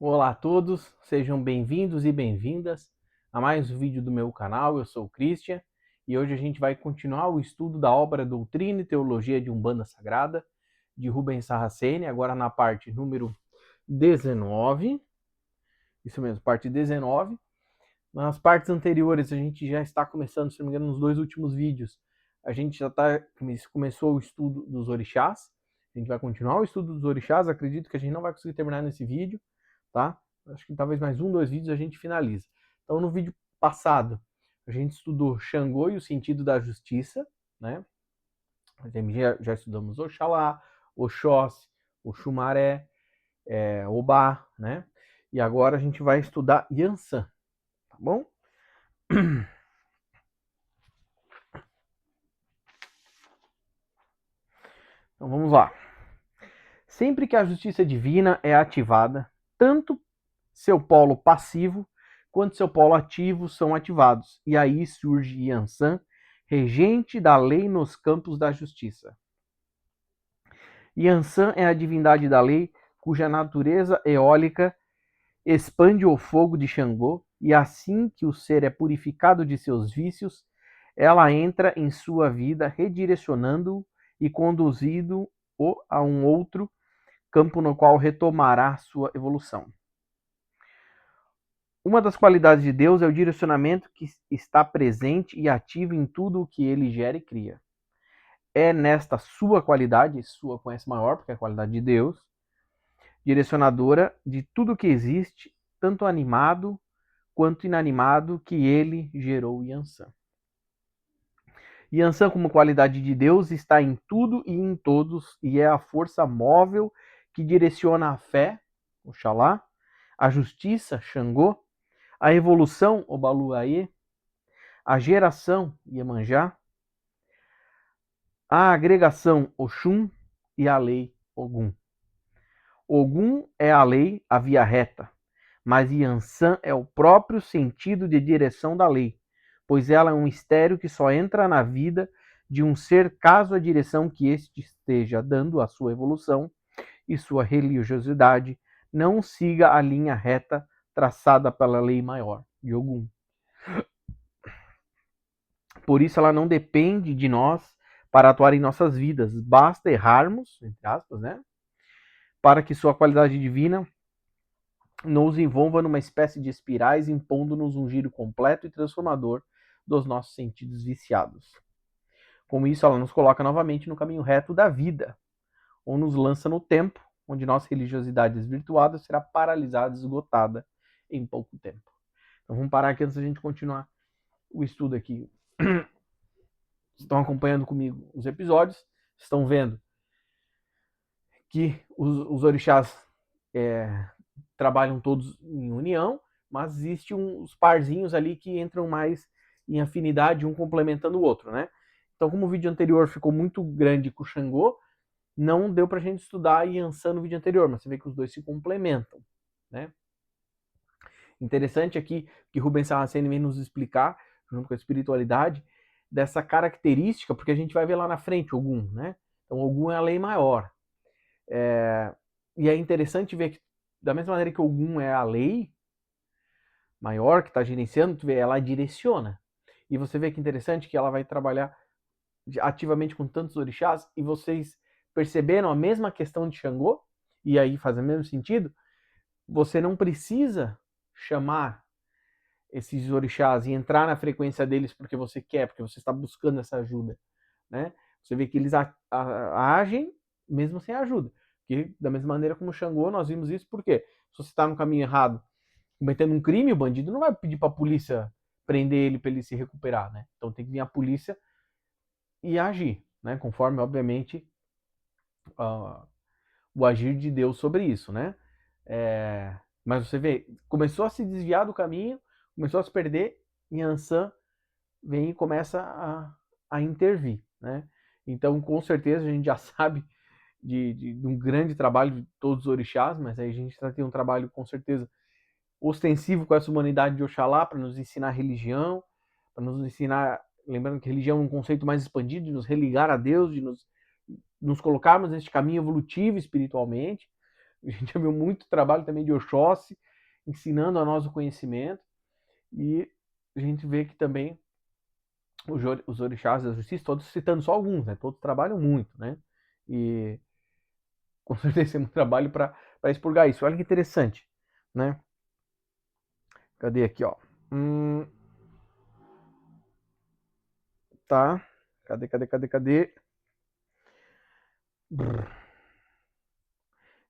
Olá a todos, sejam bem-vindos e bem-vindas a mais um vídeo do meu canal. Eu sou o Christian e hoje a gente vai continuar o estudo da obra Doutrina e Teologia de Umbanda Sagrada, de Rubens Saraceni, agora na parte número 19. Isso mesmo, parte 19. Nas partes anteriores a gente já está começando, se não me engano, nos dois últimos vídeos, a gente já começou o estudo dos orixás. A gente vai continuar o estudo dos orixás, acredito que a gente não vai conseguir terminar nesse vídeo, tá? Acho que talvez mais dois vídeos a gente finaliza. Então, no vídeo passado, a gente estudou Xangô e o sentido da justiça, né? Já estudamos Oxalá, Oxóssi, Oxumaré, Obá, né? E agora a gente vai estudar Yansan, tá bom? Então vamos lá. Sempre que a justiça divina é ativada, tanto seu polo passivo quanto seu polo ativo são ativados. E aí surge Yansan, regente da lei nos campos da justiça. Yansan é a divindade da lei, cuja natureza eólica expande o fogo de Xangô, e assim que o ser é purificado de seus vícios, ela entra em sua vida, redirecionando-o e conduzindo-o a um outro campo no qual retomará sua evolução. Uma das qualidades de Deus é o direcionamento que está presente e ativo em tudo o que ele gera e cria. É nesta sua qualidade, sua com S maior, porque é a qualidade de Deus, direcionadora de tudo que existe, tanto animado quanto inanimado, que ele gerou Yansan. Yansan, como qualidade de Deus, está em tudo e em todos, e é a força móvel que direciona a fé, Oxalá, a justiça, Xangô, a evolução, Obaluayê, a geração, Iemanjá, a agregação, Oxum, e a lei, Ogum. Ogum é a lei, a via reta, mas Yansan é o próprio sentido de direção da lei, pois ela é um mistério que só entra na vida de um ser caso a direção que este esteja dando à sua evolução e sua religiosidade não siga a linha reta traçada pela lei maior, de Ogum. Por isso ela não depende de nós para atuar em nossas vidas, basta errarmos, entre aspas, né, para que sua qualidade divina nos envolva numa espécie de espirais, impondo-nos um giro completo e transformador dos nossos sentidos viciados. Com isso, ela nos coloca novamente no caminho reto da vida, ou nos lança no tempo, onde nossa religiosidade desvirtuada será paralisada, esgotada em pouco tempo. Então vamos parar aqui antes da gente continuar o estudo aqui. Estão acompanhando comigo os episódios, estão vendo que os orixás trabalham todos em união, mas existe uns parzinhos ali que entram mais em afinidade, um complementando o outro, né? Então, como o vídeo anterior ficou muito grande com o Xangô, não deu pra gente estudar Yansan no vídeo anterior, mas você vê que os dois se complementam, né? Interessante aqui que Rubens Saraceni vem nos explicar, junto com a espiritualidade, dessa característica, porque a gente vai ver lá na frente Ogum, né? Então, Ogum é a lei maior. E é interessante ver que, da mesma maneira que Ogum é a lei maior que está gerenciando, tu vê, ela direciona. E você vê que interessante que ela vai trabalhar ativamente com tantos orixás, e vocês perceberam a mesma questão de Xangô, e aí faz o mesmo sentido, você não precisa chamar esses orixás e entrar na frequência deles porque você quer, porque você está buscando essa ajuda, né? Você vê que eles agem mesmo sem ajuda. Porque, da mesma maneira como Xangô, nós vimos isso porque se você está no caminho errado, cometendo um crime, o bandido não vai pedir para a polícia prender ele para ele se recuperar, né? Então tem que vir a polícia e agir, né? Conforme, obviamente, o agir de Deus sobre isso, né? Mas você vê, começou a se desviar do caminho, começou a se perder, e Yansan vem e começa a intervir, né? Então, com certeza, a gente já sabe de um grande trabalho de todos os orixás, mas aí a gente está tendo um trabalho, com certeza, ostensivo com essa humanidade de Oxalá para nos ensinar religião, para nos ensinar, lembrando que religião é um conceito mais expandido, de nos religar a Deus, de nos colocarmos neste caminho evolutivo espiritualmente, A gente já viu muito trabalho também de Oxóssi, ensinando a nós o conhecimento, e a gente vê que também os orixás da justiça, todos citando só alguns, né? Todos trabalham muito, né? E com certeza tem muito trabalho para expurgar isso. Olha que interessante, né? Cadê aqui, ó? Tá. Cadê? Brrr.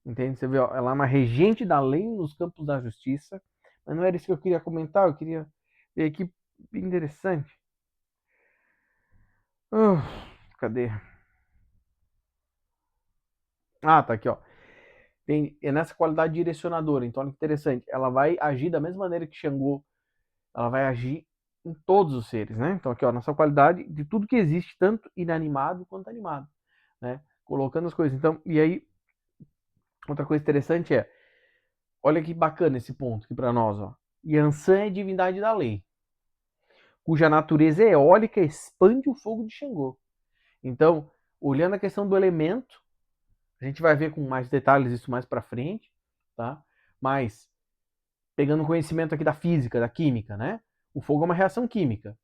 Entende? Você vê, ó, ela é uma regente da lei nos campos da justiça, mas não era isso que eu queria comentar, eu queria ver aqui, interessante. Uh, Cadê? Ah, tá aqui, ó. É nessa qualidade direcionadora, então olha que interessante. Ela vai agir da mesma maneira que Xangô, ela vai agir em todos os seres, né? Então aqui, ó, nossa qualidade de tudo que existe, tanto inanimado quanto animado, né? Colocando as coisas. Então, e aí, outra coisa interessante é, olha que bacana esse ponto aqui para nós, ó. Yansan é divindade da lei, cuja natureza eólica expande o fogo de Xangô. Então, olhando a questão do elemento, a gente vai ver com mais detalhes isso mais para frente, tá? Mas pegando conhecimento aqui da física, da química, né? O fogo é uma reação química.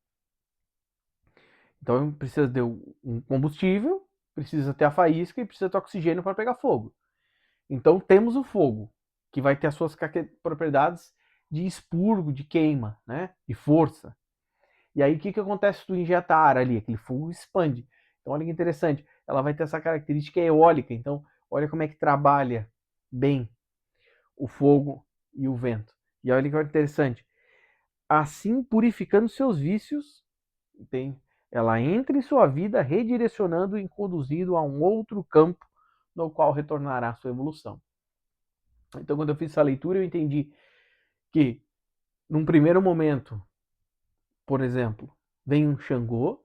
Então precisa de um combustível, precisa ter a faísca e precisa ter oxigênio para pegar fogo. Então temos o fogo, que vai ter as suas propriedades de expurgo, de queima, né? De força. E aí o que acontece se tu injeta ar ali? Aquele fogo expande. Então olha que interessante, ela vai ter essa característica eólica. Então olha como é que trabalha bem o fogo e o vento. E olha que interessante, assim purificando seus vícios, tem, ela entra em sua vida redirecionando e conduzindo a um outro campo no qual retornará a sua evolução. Então, quando eu fiz essa leitura, eu entendi que, num primeiro momento, por exemplo, vem um Xangô,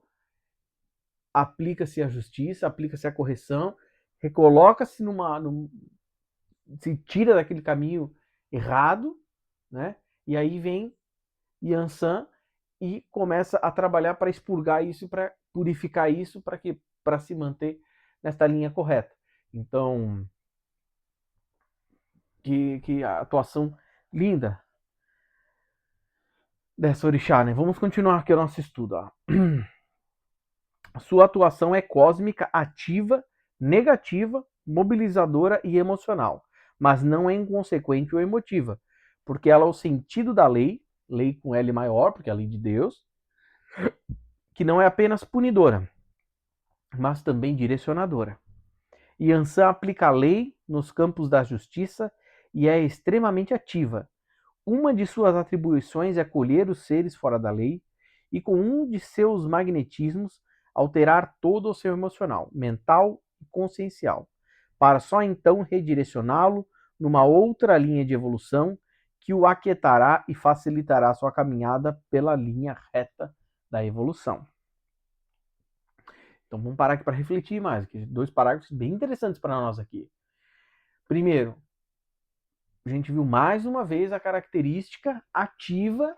aplica-se a justiça, aplica-se a correção, recoloca-se se tira daquele caminho errado, né? E aí vem Yansan e começa a trabalhar para expurgar isso, para purificar isso, para se manter nesta linha correta. Então, que a atuação linda dessa orixá, né? Vamos continuar aqui o nosso estudo. Ó. Sua atuação é cósmica, ativa, negativa, mobilizadora e emocional, mas não é inconsequente ou emotiva, porque ela é o sentido da lei, lei com L maior, porque é a lei de Deus, que não é apenas punidora, mas também direcionadora. Yansan aplica a lei nos campos da justiça e é extremamente ativa. Uma de suas atribuições é colher os seres fora da lei e, com um de seus magnetismos, alterar todo o seu emocional, mental e consciencial, para só então redirecioná-lo numa outra linha de evolução que o aquietará e facilitará sua caminhada pela linha reta da evolução. Então vamos parar aqui para refletir mais, aqui, 2 parágrafos bem interessantes para nós aqui. Primeiro, a gente viu mais uma vez a característica ativa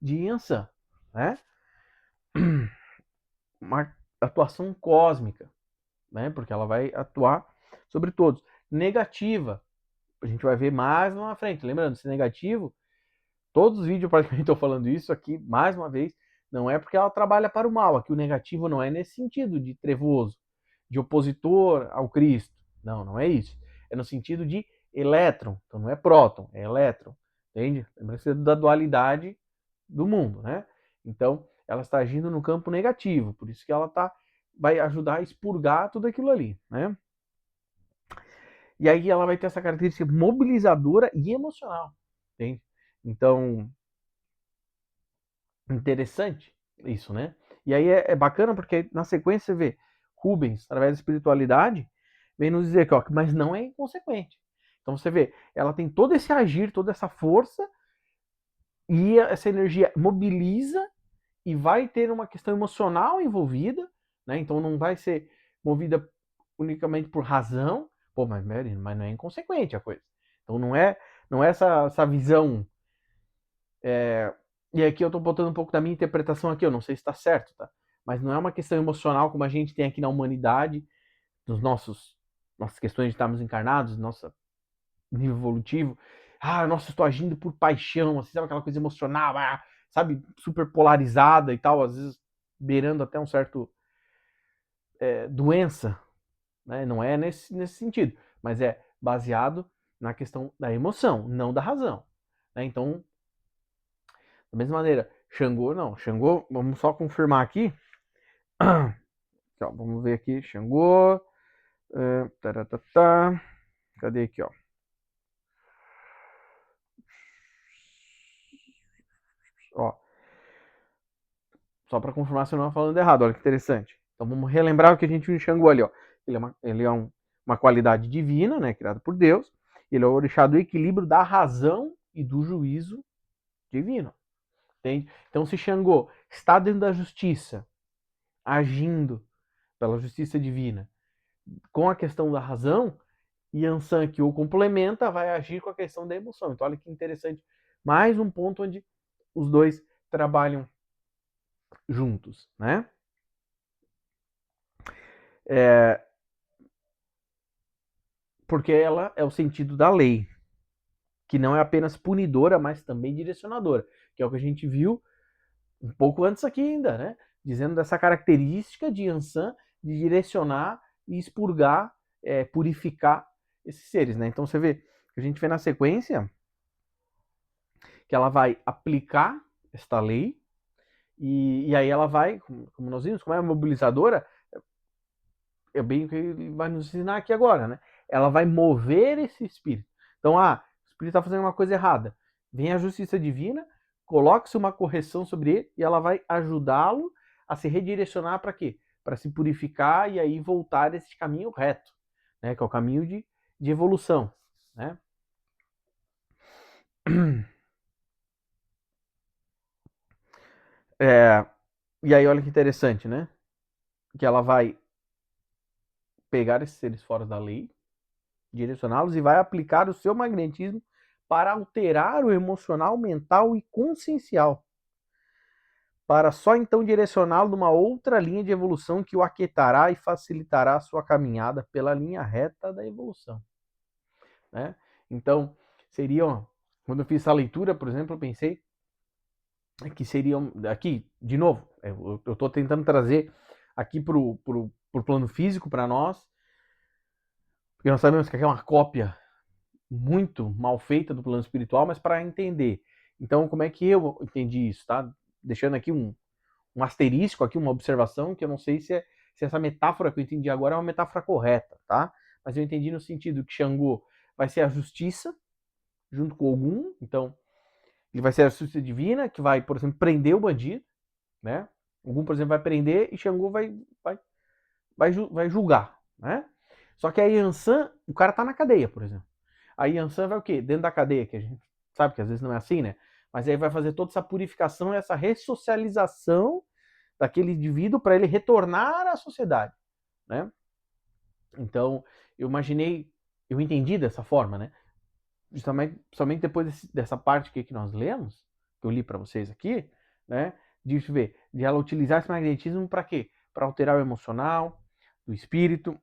de Yansan, né? Uma atuação cósmica, né? Porque ela vai atuar sobre todos. Negativa, a gente vai ver mais lá na frente. Lembrando, se negativo, todos os vídeos praticamente estou falando isso aqui, mais uma vez, não é porque ela trabalha para o mal. Aqui o negativo não é nesse sentido de trevoso, de opositor ao Cristo. Não, não é isso. É no sentido de elétron. Então não é próton, é elétron. Entende? Lembra-se da dualidade do mundo, né? Então, ela está agindo no campo negativo, por isso que ela vai ajudar a expurgar tudo aquilo ali, né? E aí ela vai ter essa característica mobilizadora e emocional, entende? Então, interessante isso, né? E aí é bacana porque na sequência você vê Rubens, através da espiritualidade, vem nos dizer que, ó, mas não é inconsequente. Então você vê, ela tem todo esse agir, toda essa força, e essa energia mobiliza e vai ter uma questão emocional envolvida, né? Então não vai ser movida unicamente por razão. Pô, mas não é inconsequente a coisa. Então não é essa visão. E aqui eu tô botando um pouco da minha interpretação aqui, eu não sei se está certo, tá? Mas não é uma questão emocional como a gente tem aqui na humanidade, dos nossos nossas questões de estarmos encarnados, nosso nível evolutivo. Nossa, estou agindo por paixão, assim, sabe aquela coisa emocional, sabe, super polarizada e tal, às vezes beirando até um certo doença, né? Não é nesse sentido, mas é baseado na questão da emoção, não da razão, né? Então, da mesma maneira, Xangô, vamos só confirmar aqui. Ó, vamos ver aqui, Xangô. Cadê aqui, ó? Ó, só para confirmar se eu não estou falando errado, olha que interessante. Então vamos relembrar o que a gente viu em Xangô ali, ó. Ele é uma qualidade divina, né, criada por Deus. Ele é o orixá do equilíbrio da razão e do juízo divino. Entende? Então, se Xangô está dentro da justiça, agindo pela justiça divina, com a questão da razão, Yansan, que o complementa, vai agir com a questão da emoção. Então, olha que interessante. Mais um ponto onde os dois trabalham juntos, né? Porque ela é o sentido da lei, que não é apenas punidora, mas também direcionadora, que é o que a gente viu um pouco antes aqui ainda, né? Dizendo dessa característica de Yansan de direcionar e expurgar, purificar esses seres, né? Então você vê, a gente vê na sequência que ela vai aplicar esta lei e aí ela vai, como nós vimos, como é mobilizadora, é bem o que ele vai nos ensinar aqui agora, né? Ela vai mover esse espírito. Então, o espírito está fazendo uma coisa errada. Vem a justiça divina, coloque-se uma correção sobre ele e ela vai ajudá-lo a se redirecionar para quê? Para se purificar e aí voltar esse caminho reto, né? Que é o caminho de evolução, né? E aí, olha que interessante, né? Que ela vai pegar esses seres fora da lei, direcioná-los e vai aplicar o seu magnetismo para alterar o emocional, mental e consciencial, para só então direcioná-lo numa outra linha de evolução que o aquietará e facilitará a sua caminhada pela linha reta da evolução, né? Então, seriam, quando eu fiz essa leitura, por exemplo, eu pensei que seriam, aqui, de novo, eu estou tentando trazer aqui para o plano físico para nós, porque nós sabemos que aqui é uma cópia muito mal feita do plano espiritual, mas para entender. Então, como é que eu entendi isso, tá? Deixando aqui um asterisco, aqui uma observação, que eu não sei se essa metáfora que eu entendi agora é uma metáfora correta, tá? Mas eu entendi no sentido que Xangô vai ser a justiça, junto com Ogum, então ele vai ser a justiça divina, que vai, por exemplo, prender o bandido, né? Ogum, por exemplo, vai prender e Xangô vai julgar, né? Só que a Yansan, o cara tá na cadeia, por exemplo. A Yansan vai o quê? Dentro da cadeia, que a gente sabe que às vezes não é assim, né? Mas aí vai fazer toda essa purificação, essa ressocialização daquele indivíduo para ele retornar à sociedade, né? Então, eu entendi dessa forma, né? Justamente, somente depois dessa parte que nós lemos, que eu li para vocês aqui, né? De ela utilizar esse magnetismo para quê? Para alterar o emocional, o espírito,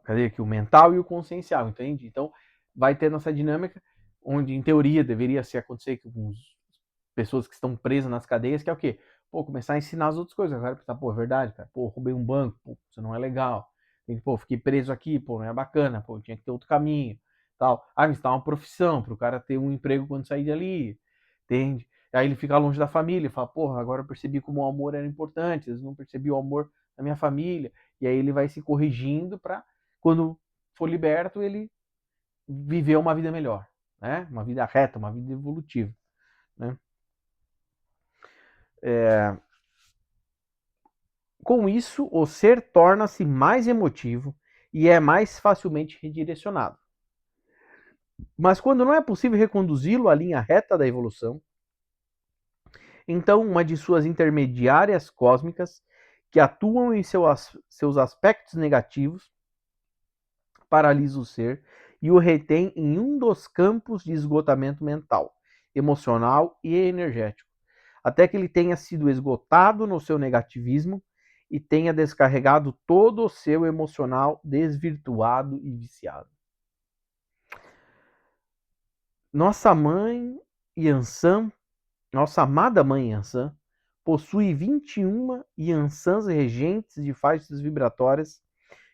cadê aqui? O mental e o consciencial, entende? Então, vai ter nossa dinâmica, onde em teoria deveria se acontecer com as pessoas que estão presas nas cadeias, que é o quê? Pô, começar a ensinar as outras coisas. Agora pensar, pô, é verdade, cara. Pô, roubei um banco, pô, isso não é legal. Pô, fiquei preso aqui, pô, não é bacana, pô, tinha que ter outro caminho, tal. Me está uma profissão, para o cara ter um emprego quando sair dali, entende? Aí ele fica longe da família, fala, porra, agora eu percebi como o amor era importante, às vezes não percebi o amor da minha família. E aí ele vai se corrigindo para, quando for liberto, ele viver uma vida melhor, né? Uma vida reta, uma vida evolutiva, né? Com isso, o ser torna-se mais emotivo e é mais facilmente redirecionado. Mas quando não é possível reconduzi-lo à linha reta da evolução, então uma de suas intermediárias cósmicas, que atuam em seus aspectos negativos, paralisa o ser e o retém em um dos campos de esgotamento mental, emocional e energético, até que ele tenha sido esgotado no seu negativismo e tenha descarregado todo o seu emocional desvirtuado e viciado. Nossa mãe Yansan, nossa amada mãe Yansan, possui 21 Yansans regentes de faixas vibratórias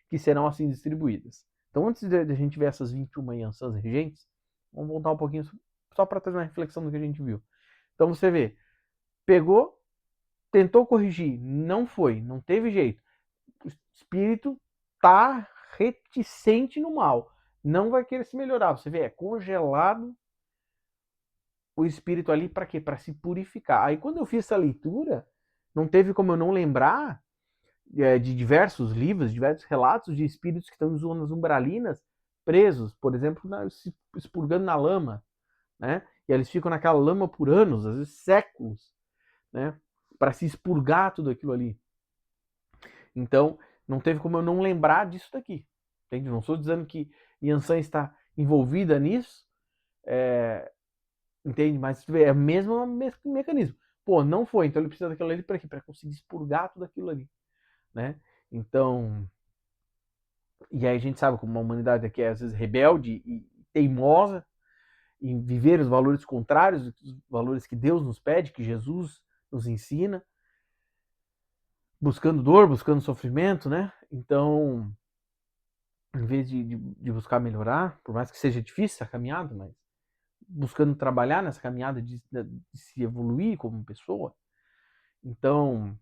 que serão assim distribuídas. Então, antes de a gente ver essas 21 Yansans regentes, vamos voltar um pouquinho só para trazer uma reflexão do que a gente viu. Então, você vê, pegou, tentou corrigir, não foi, não teve jeito. O espírito tá reticente no mal, não vai querer se melhorar. Você vê, é congelado o espírito ali para quê? Para se purificar. Aí quando eu fiz essa leitura, não teve como eu não lembrar de diversos livros, diversos relatos de espíritos que estão em zonas umbralinas presos, por exemplo, se expurgando na lama, né? E eles ficam naquela lama por anos, às vezes séculos, né? Para se expurgar tudo aquilo ali. Então, não teve como eu não lembrar disso daqui. Entende? Não estou dizendo que Yansan está envolvida nisso, entende? Mas é o mesmo mecanismo. Pô, não foi, então ele precisa daquilo ali para quê? Para conseguir expurgar tudo aquilo ali, né? Então, e aí a gente sabe como a humanidade aqui é às vezes rebelde e teimosa em viver os valores contrários, os valores que Deus nos pede, que Jesus nos ensina, buscando dor, buscando sofrimento, né? Então, em vez de buscar melhorar, por mais que seja difícil a caminhada, mas buscando trabalhar nessa caminhada de se evoluir como pessoa. Então,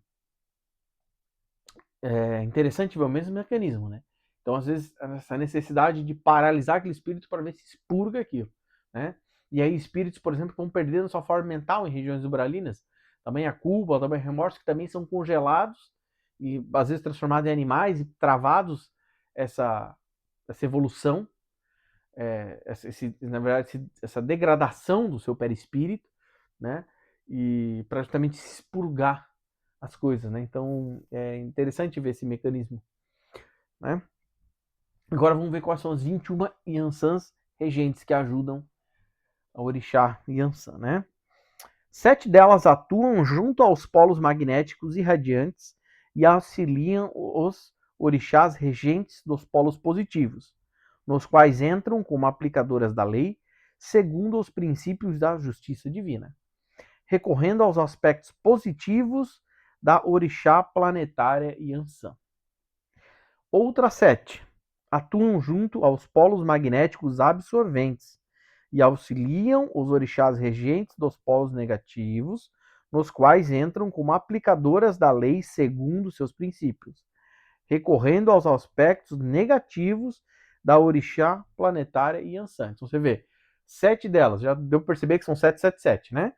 é interessante ver o mesmo mecanismo, né? Então, às vezes, essa necessidade de paralisar aquele espírito para ver se expurga aquilo, né? E aí, espíritos, por exemplo, vão perdendo sua forma mental em regiões umbralinas, também a culpa, também o remorso, que também são congelados e, às vezes, transformados em animais e travados essa evolução, na verdade, essa degradação do seu perispírito, né? E para justamente se expurgar as coisas, né? Então é interessante ver esse mecanismo, né? Agora vamos ver quais são as 21 Yansans regentes que ajudam a Orixá Yansan, né? 7 delas atuam junto aos polos magnéticos irradiantes e auxiliam os orixás regentes dos polos positivos, nos quais entram como aplicadoras da lei, segundo os princípios da justiça divina, recorrendo aos aspectos positivos da orixá planetária Yansan. Outras 7 atuam junto aos polos magnéticos absorventes e auxiliam os orixás regentes dos polos negativos, nos quais entram como aplicadoras da lei segundo seus princípios, recorrendo aos aspectos negativos da orixá planetária Yansan. Então você vê, 7 delas, já deu para perceber que são 777, né?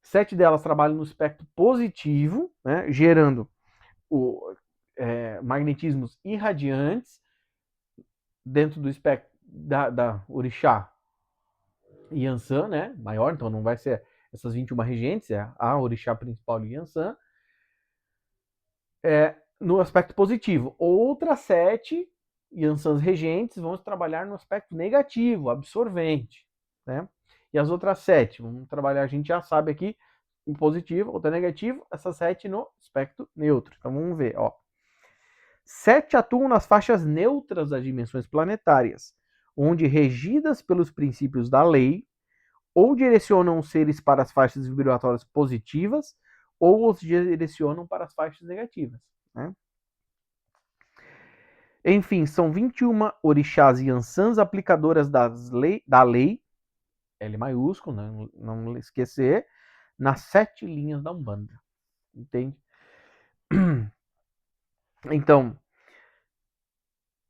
7 delas trabalham no aspecto positivo, né, gerando magnetismos irradiantes dentro do espectro da orixá Yansan, né, maior, então não vai ser essas 21 regentes, é a orixá principal de Yansan, no aspecto positivo. Outras 7 Yansans regentes vão trabalhar no aspecto negativo, absorvente, né? E as outras 7 vamos trabalhar, a gente já sabe aqui, em positivo, outra negativo, essas 7 no aspecto neutro. Então vamos ver, ó. 7 atuam nas faixas neutras das dimensões planetárias, onde, regidas pelos princípios da lei, ou direcionam os seres para as faixas vibratórias positivas, ou os direcionam para as faixas negativas, né? Enfim, são 21 orixás Yansans aplicadoras da lei, L maiúsculo, né? Não esquecer, nas 7 linhas da Umbanda. Entende? Então,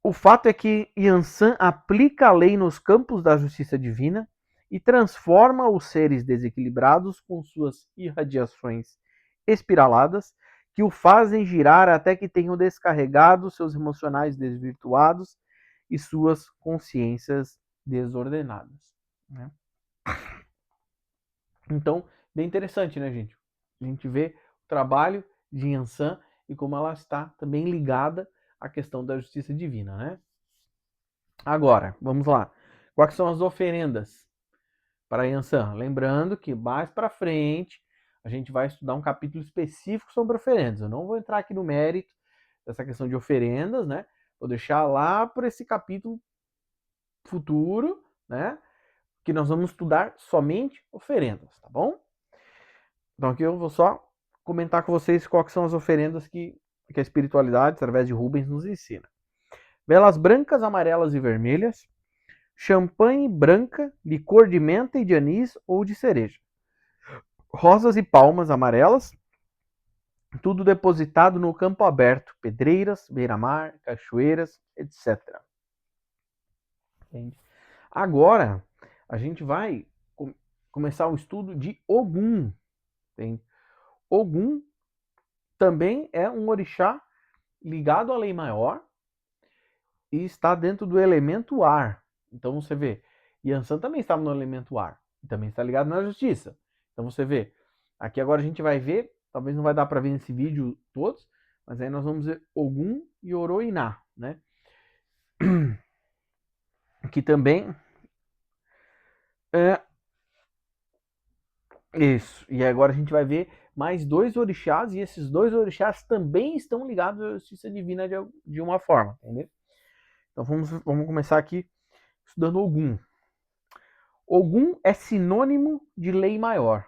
o fato é que Yansan aplica a lei nos campos da justiça divina e transforma os seres desequilibrados com suas irradiações espiraladas, que o fazem girar até que tenham descarregado seus emocionais desvirtuados e suas consciências desordenadas, né? Então, bem interessante, né, gente? A gente vê o trabalho de Yansan e como ela está também ligada à questão da justiça divina, né? Agora, vamos lá. Quais são as oferendas para Yansan? Lembrando que mais para frente a gente vai estudar um capítulo específico sobre oferendas. Eu não vou entrar aqui no mérito dessa questão de oferendas, né? Vou deixar lá para esse capítulo futuro, né? Que nós vamos estudar somente oferendas, tá bom? Então aqui eu vou só comentar com vocês quais são as oferendas que a espiritualidade, através de Rubens, nos ensina. Velas brancas, amarelas e vermelhas, champanhe branca, licor de menta e de anis ou de cereja, rosas e palmas amarelas, tudo depositado no campo aberto, pedreiras, beira-mar, cachoeiras, etc. Entende? Agora, a gente vai começar o estudo de Ogum. Entende? Ogum também é um orixá ligado à lei maior e está dentro do elemento ar. Então você vê, Yansan também estava no elemento ar e também está ligado na justiça. Então você vê, aqui agora a gente vai ver, talvez não vai dar para ver nesse vídeo todos, mas aí nós vamos ver Ogum e Oroiná, né? Que também é isso. E agora a gente vai ver mais dois orixás, e esses dois orixás também estão ligados à justiça divina de uma forma, entendeu? Então vamos começar aqui estudando Ogum. Ogum é sinônimo de lei maior,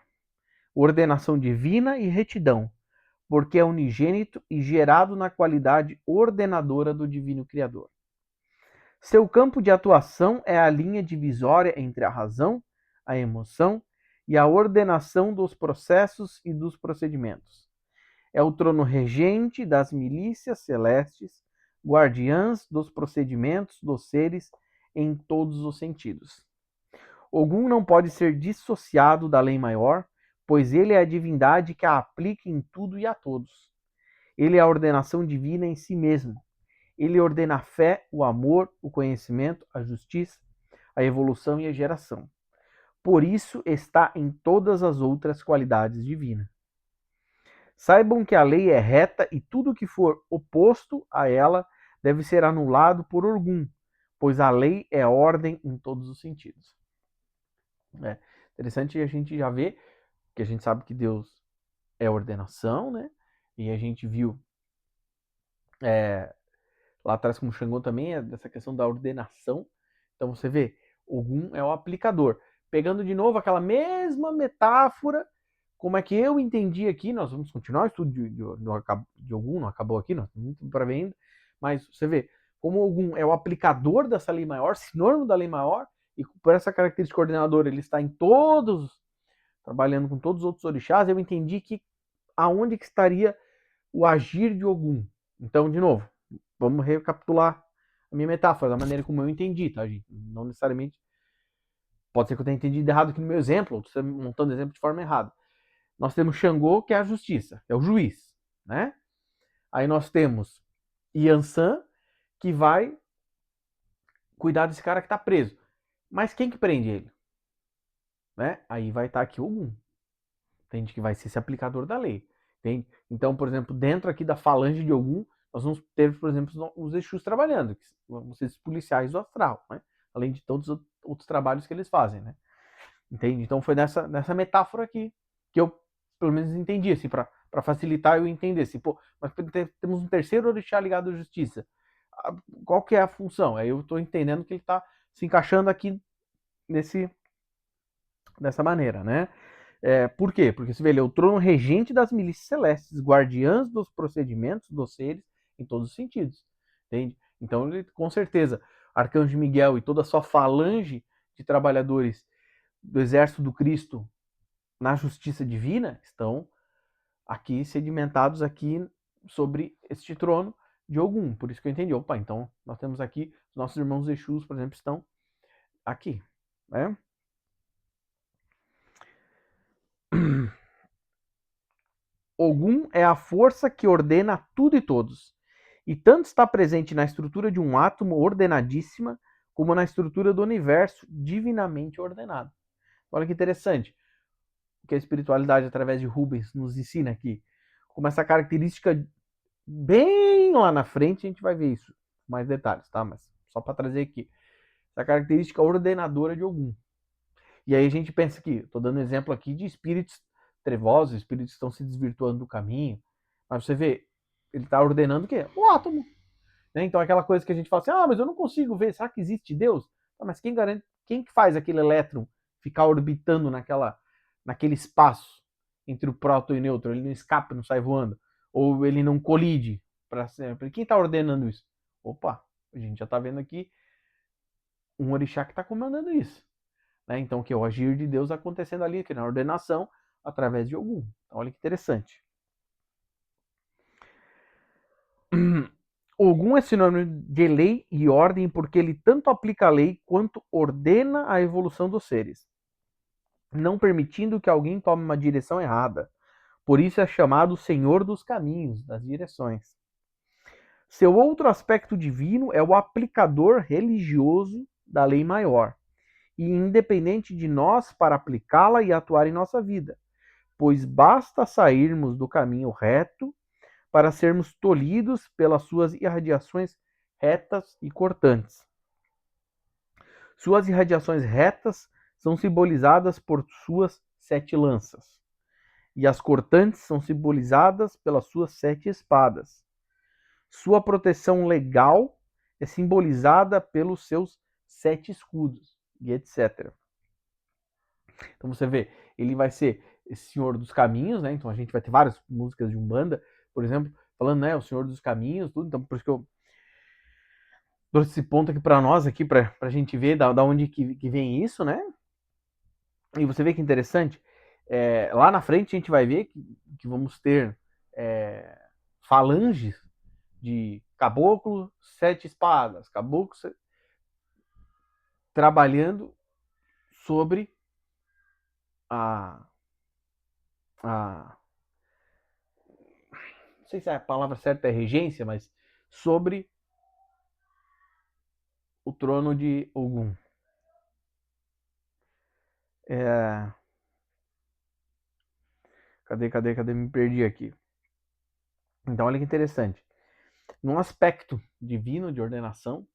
ordenação divina e retidão, porque é unigênito e gerado na qualidade ordenadora do divino Criador. Seu campo de atuação é a linha divisória entre a razão, a emoção e a ordenação dos processos e dos procedimentos. É o trono regente das milícias celestes, guardiãs dos procedimentos dos seres em todos os sentidos. Ogum não pode ser dissociado da lei maior, pois ele é a divindade que a aplica em tudo e a todos. Ele é a ordenação divina em si mesmo. Ele ordena a fé, o amor, o conhecimento, a justiça, a evolução e a geração. Por isso está em todas as outras qualidades divinas. Saibam que a lei é reta e tudo que for oposto a ela deve ser anulado por Ogum, pois a lei é ordem em todos os sentidos. É interessante a gente já ver que a gente sabe que Deus é ordenação, né? E a gente viu lá atrás como Xangô também é dessa questão da ordenação. Então você vê, Ogum é o aplicador. Pegando de novo aquela mesma metáfora, como é que eu entendi aqui, nós vamos continuar o estudo de Ogum, não acabou aqui, nós estamos muito para ver ainda, mas você vê, como Ogum é o aplicador dessa lei maior, sinônimo da lei maior, e por essa característica coordenadora, ele está em todos, trabalhando com todos os outros orixás, eu entendi que aonde que estaria o agir de Ogum. Então, de novo, vamos recapitular a minha metáfora, da maneira como eu entendi, tá, gente? Não necessariamente. Pode ser que eu tenha entendido errado aqui no meu exemplo, ou estou montando exemplo de forma errada. Nós temos Xangô, que é a justiça, é o juiz, né? Aí nós temos Yansan, que vai cuidar desse cara que está preso. Mas quem que prende ele? Né? Aí vai estar aqui Ogum. Entende? Que vai ser esse aplicador da lei. Entende? Então, por exemplo, dentro aqui da falange de Ogum, nós vamos ter, por exemplo, os Exus trabalhando, que vão ser os policiais do astral, né? Além de todos os outros trabalhos que eles fazem, né? Entende? Então foi nessa metáfora aqui que eu, pelo menos, entendi, assim, para facilitar eu entender. Assim, pô, mas temos um terceiro orixá ligado à justiça. Qual que é a função? Aí eu estou entendendo que ele está se encaixando aqui dessa maneira, né? Por quê? Porque você vê, ele é o trono regente das milícias celestes, guardiãs dos procedimentos dos seres em todos os sentidos. Entende? Então, ele, com certeza, Arcanjo Miguel e toda a sua falange de trabalhadores do exército do Cristo na justiça divina estão aqui sedimentados aqui sobre este trono de Ogum. Por isso que eu entendi. Opa, então nós temos aqui os nossos irmãos Exus, por exemplo, estão aqui, né? Ogum é a força que ordena tudo e todos, e tanto está presente na estrutura de um átomo ordenadíssima, como na estrutura do universo divinamente ordenado. Olha que interessante o que a espiritualidade, através de Rubens, nos ensina aqui. Como essa característica, bem lá na frente, a gente vai ver isso, mais detalhes, tá? Mas só para trazer aqui, essa característica ordenadora de Ogum. E aí a gente pensa que, estou dando exemplo aqui de espíritos trevosos, espíritos que estão se desvirtuando do caminho. Mas você vê, ele está ordenando o quê? O átomo. Né? Então aquela coisa que a gente fala assim, mas eu não consigo ver, será que existe Deus? Mas quem garante, quem que faz aquele elétron ficar orbitando naquele espaço entre o próton e o nêutron? Ele não escapa, não sai voando? Ou ele não colide para sempre? Quem está ordenando isso? Opa, a gente já está vendo aqui um orixá que está comandando isso. Né? Então, que é o agir de Deus acontecendo ali, que na ordenação, através de algum. Então, olha que interessante. Ogum é sinônimo de lei e ordem porque ele tanto aplica a lei quanto ordena a evolução dos seres, não permitindo que alguém tome uma direção errada. Por isso é chamado Senhor dos caminhos, das direções. Seu outro aspecto divino é o aplicador religioso da lei maior, e independente de nós para aplicá-la e atuar em nossa vida, pois basta sairmos do caminho reto para sermos tolhidos pelas suas irradiações retas e cortantes. Suas irradiações retas são simbolizadas por suas 7 lanças, e as cortantes são simbolizadas pelas suas 7 espadas. Sua proteção legal é simbolizada pelos seus 7 escudos, e etc. Então você vê, ele vai ser esse Senhor dos Caminhos, né? Então a gente vai ter várias músicas de Umbanda, por exemplo, falando, né, o Senhor dos Caminhos, tudo. Então por isso que eu dou esse ponto aqui para nós, aqui para a gente ver da onde que vem isso, né? E você vê que interessante, lá na frente a gente vai ver que vamos ter falanges de caboclo, 7 espadas, caboclo trabalhando sobre a não sei se a palavra certa é regência, mas sobre o trono de Ogum. Cadê? Me perdi aqui. Então, olha que interessante. Num aspecto divino de ordenação, o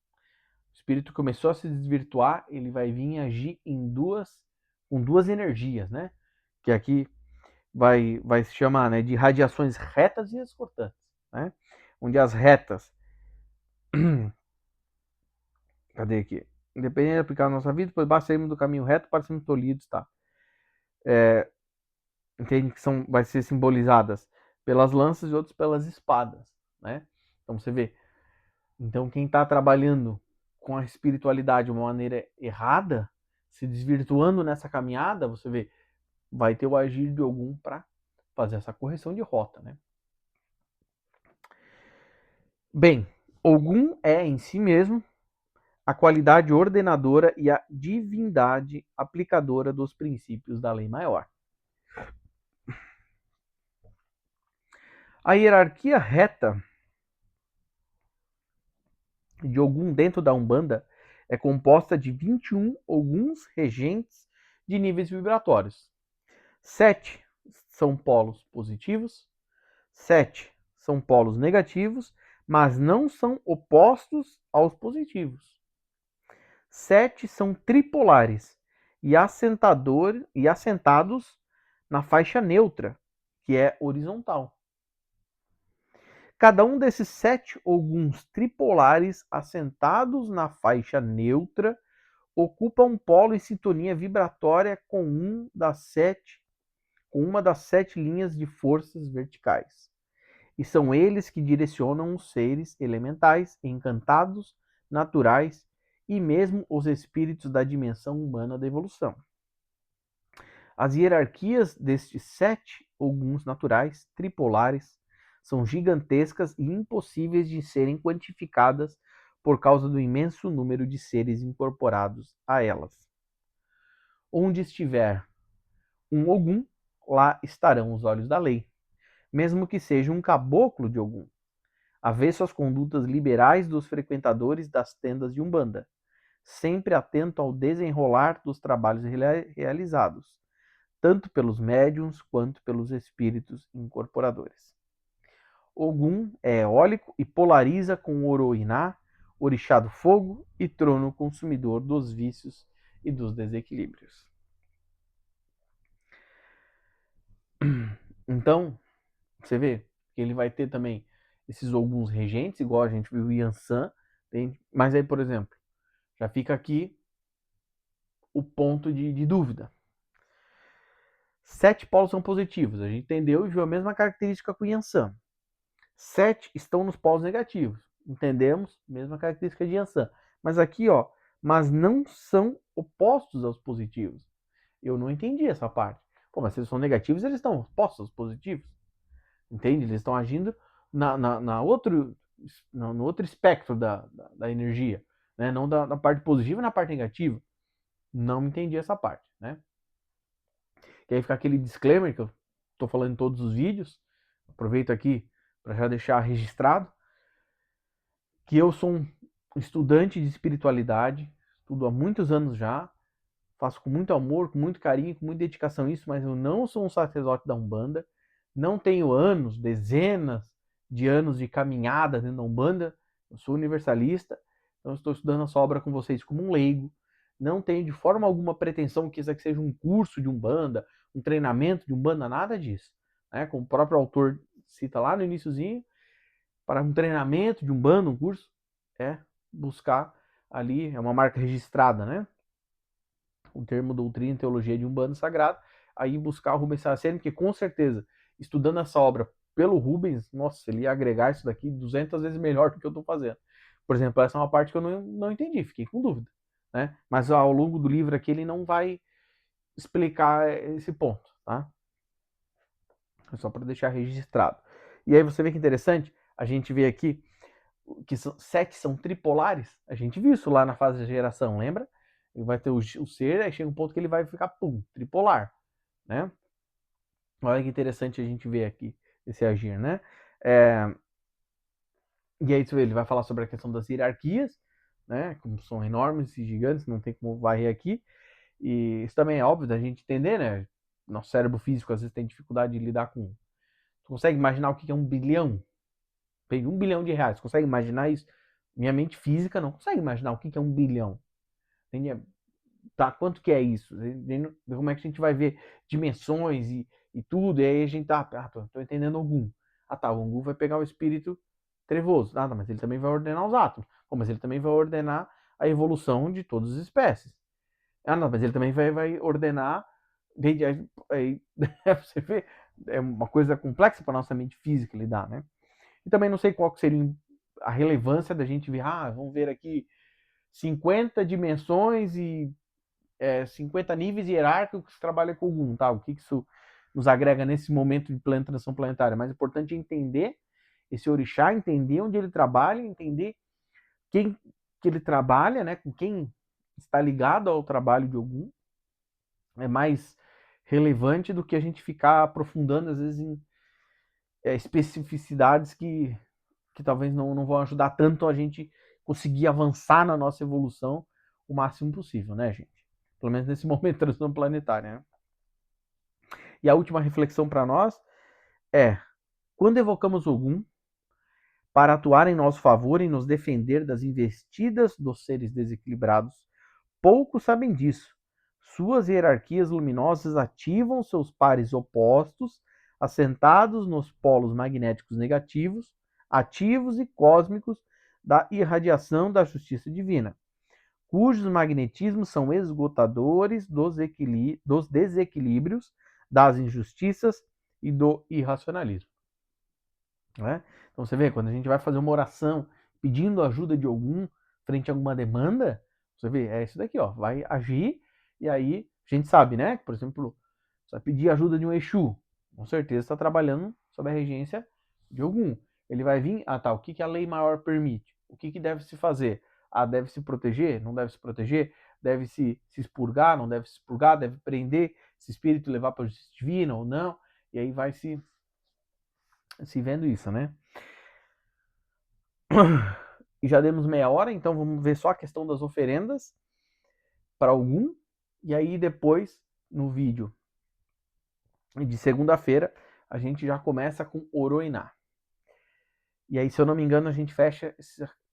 espírito começou a se desvirtuar, ele vai vir agir com duas energias, né? Que aqui vai se chamar, né, de radiações retas e as cortantes, né? Onde as retas, cadê aqui? Independente de aplicar na nossa vida, pois basta sairmos do caminho reto para sermos tolhidos, tá? Entende que vai ser simbolizadas pelas lanças e outros pelas espadas, né? Então você vê, então quem está trabalhando com a espiritualidade de uma maneira errada, se desvirtuando nessa caminhada, você vê, vai ter o agir de algum para fazer essa correção de rota, né? Bem, Ogum é em si mesmo a qualidade ordenadora e a divindade aplicadora dos princípios da lei maior. A hierarquia reta de Ogum dentro da Umbanda é composta de 21 Oguns regentes de níveis vibratórios. 7 são polos positivos, 7 são polos negativos, mas não são opostos aos positivos. 7 são tripolares e assentados na faixa neutra, que é horizontal. Cada um desses 7 Oguns tripolares assentados na faixa neutra ocupa um polo em sintonia vibratória com uma das 7 linhas de forças verticais. E são eles que direcionam os seres elementais, encantados, naturais e mesmo os espíritos da dimensão humana da evolução. As hierarquias destes 7 Oguns naturais tripolares são gigantescas e impossíveis de serem quantificadas por causa do imenso número de seres incorporados a elas. Onde estiver um Ogum, lá estarão os olhos da lei, mesmo que seja um caboclo de Ogum, avesso às condutas liberais dos frequentadores das tendas de Umbanda, sempre atento ao desenrolar dos trabalhos realizados, tanto pelos médiuns quanto pelos espíritos incorporadores. Ogum é eólico e polariza com Oroiná, orixá do fogo e trono consumidor dos vícios e dos desequilíbrios. Então, você vê que ele vai ter também esses alguns regentes, igual a gente viu o Yansan, mas aí, por exemplo, já fica aqui o ponto de dúvida. 7 polos são positivos, a gente entendeu e viu a mesma característica com o Yansan. 7 estão nos polos negativos, entendemos, mesma característica de Yansan. Mas aqui, ó, mas não são opostos aos positivos. Eu não entendi essa parte. Pô, mas se eles são negativos, eles estão opostos aos positivos. Entende? Eles estão agindo no outro espectro da energia, né? Não da parte positiva e na parte negativa. Não entendi essa parte, né? Que aí fica aquele disclaimer que eu estou falando em todos os vídeos. Aproveito aqui para já deixar registrado que eu sou um estudante de espiritualidade, estudo há muitos anos já, faço com muito amor, com muito carinho, com muita dedicação isso, mas eu não sou um sacerdote da Umbanda, não tenho anos, dezenas de anos de caminhada dentro da Umbanda, eu sou universalista, então estou estudando essa obra com vocês como um leigo, não tenho de forma alguma pretensão que isso aqui seja um curso de Umbanda, um treinamento de Umbanda, nada disso. Né? Como o próprio autor cita lá no iniciozinho, para um treinamento de Umbanda, um curso, é buscar ali, é uma marca registrada, né? O termo doutrina e teologia de Umbanda Sagrado, aí buscar o Rubens Saraceni, porque com certeza, estudando essa obra pelo Rubens, nossa, ele ia agregar isso daqui 200 vezes melhor do que eu estou fazendo. Por exemplo, essa é uma parte que eu não entendi, fiquei com dúvida. Né? Mas ao longo do livro aqui ele não vai explicar esse ponto, tá? É só para deixar registrado. E aí você vê que interessante, a gente vê aqui que 7 são tripolares, a gente viu isso lá na fase de geração, lembra? Ele vai ter o ser, aí chega um ponto que ele vai ficar, pum, tripolar, né? Olha que interessante a gente ver aqui esse agir, né? E aí ele vai falar sobre a questão das hierarquias, né? Como são enormes e gigantes, não tem como varrer aqui. E isso também é óbvio da gente entender, né? Nosso cérebro físico às vezes tem dificuldade de lidar com. Tu consegue imaginar o que é 1 bilhão? Tem 1 bilhão de reais. Consegue imaginar isso? Minha mente física não consegue imaginar o que é 1 bilhão. Entende? Tá, quanto que é isso? Como é que a gente vai ver dimensões e tudo? E aí a gente tá, tô entendendo algum. Ah tá, o Ogum vai pegar o espírito trevoso. Ah, tá, mas ele também vai ordenar os átomos. Pô, mas ele também vai ordenar a evolução de todas as espécies. Ah, não, mas ele também vai ordenar. Aí, você vê, é uma coisa complexa para nossa mente física lidar, né? E também não sei qual seria a relevância da gente ver, vamos ver aqui 50 dimensões e 50 níveis hierárquicos que trabalham com Ogum, tá? O que isso nos agrega nesse momento de plena transição planetária? Mais importante é entender esse orixá, entender onde ele trabalha, entender quem que ele trabalha, né? Com quem está ligado ao trabalho de Ogum. É mais relevante do que a gente ficar aprofundando, às vezes, em especificidades que talvez não vão ajudar tanto a gente conseguir avançar na nossa evolução o máximo possível, né, gente? Pelo menos nesse momento de transição planetária, né? E a última reflexão para nós é: quando evocamos Ogum para atuar em nosso favor e nos defender das investidas dos seres desequilibrados, poucos sabem disso. Suas hierarquias luminosas ativam seus pares opostos, assentados nos polos magnéticos negativos, ativos e cósmicos da irradiação da justiça divina, cujos magnetismos são esgotadores dos desequilíbrios, das injustiças e do irracionalismo. Né? Então você vê, quando a gente vai fazer uma oração pedindo ajuda de algum frente a alguma demanda, você vê, é isso daqui, ó, vai agir e aí a gente sabe, né? Por exemplo, você vai pedir ajuda de um Exu, com certeza está trabalhando sob a regência de algum. Ele vai vir, tá, o que a lei maior permite? O que deve se fazer? Deve se proteger? Não deve se proteger? Deve se expurgar? Não deve se expurgar? Deve prender esse espírito e levar para a justiça divina ou não? E aí vai se vendo isso, né? E já demos meia hora, então vamos ver só a questão das oferendas para algum. E aí depois, no vídeo de segunda-feira, a gente já começa com Oroiná. E aí, se eu não me engano, a gente fecha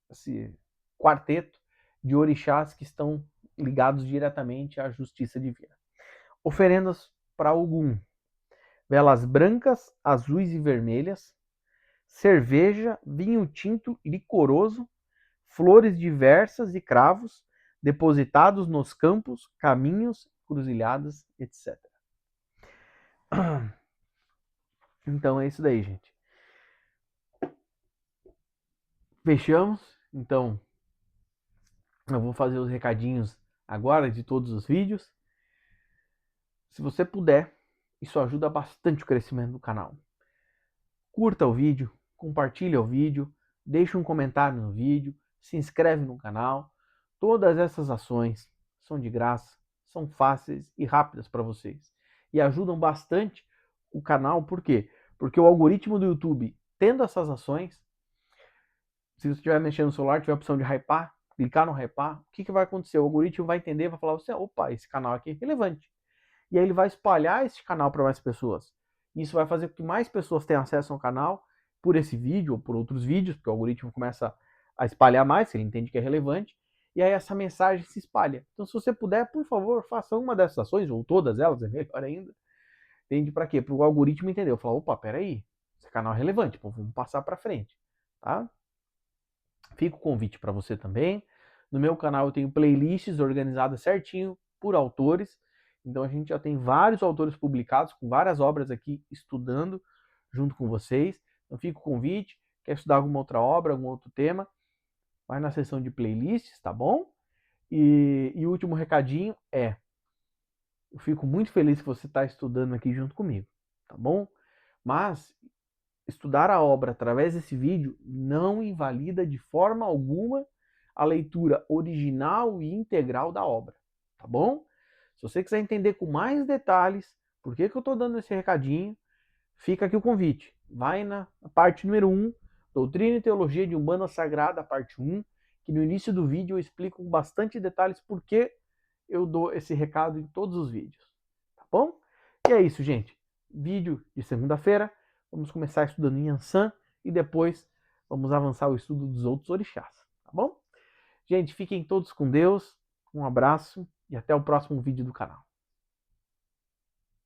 esse quarteto de orixás que estão ligados diretamente à justiça divina. Oferendas para Ogum. velas brancas, azuis e vermelhas, cerveja, vinho tinto licoroso, flores diversas e cravos, depositados nos campos, caminhos, cruzilhadas, etc. Então é isso daí, gente. Fechamos. Então, eu vou fazer os recadinhos agora de todos os vídeos. Se você puder, isso ajuda bastante o crescimento do canal. Curta o vídeo, compartilha o vídeo, deixa um comentário no vídeo, se inscreve no canal. Todas essas ações são de graça, são fáceis e rápidas para vocês. E ajudam bastante o canal, por quê? Porque o algoritmo do YouTube, tendo essas ações, se você estiver mexendo no celular, tiver a opção de hypar, clicar no hypar, o que vai acontecer? O algoritmo vai entender, vai falar assim, opa, esse canal aqui é relevante. E aí ele vai espalhar esse canal para mais pessoas. Isso vai fazer com que mais pessoas tenham acesso ao canal por esse vídeo ou por outros vídeos, porque o algoritmo começa a espalhar mais, se ele entende que é relevante, e aí essa mensagem se espalha. Então, se você puder, por favor, faça uma dessas ações, ou todas elas, é melhor ainda. Entende para quê? Para o algoritmo entender. Falar, opa, peraí, esse canal é relevante, pô, vamos passar para frente, tá? Fica o convite para você também. No meu canal eu tenho playlists organizadas certinho por autores. Então a gente já tem vários autores publicados, com várias obras aqui estudando junto com vocês. Então fica o convite. Quer estudar alguma outra obra, algum outro tema? Vai na seção de playlists, tá bom? E o último recadinho é: eu fico muito feliz que você está estudando aqui junto comigo, tá bom? Mas estudar a obra através desse vídeo não invalida de forma alguma a leitura original e integral da obra, tá bom? Se você quiser entender com mais detalhes por que eu estou dando esse recadinho, fica aqui o convite. Vai na parte número 1, Doutrina e Teologia de Umbanda Sagrada, parte 1, que no início do vídeo eu explico com bastante detalhes por que eu dou esse recado em todos os vídeos, tá bom? E é isso, gente. Vídeo de segunda-feira. Vamos começar estudando em Yansan e depois vamos avançar o estudo dos outros orixás, tá bom? Gente, fiquem todos com Deus. Um abraço e até o próximo vídeo do canal.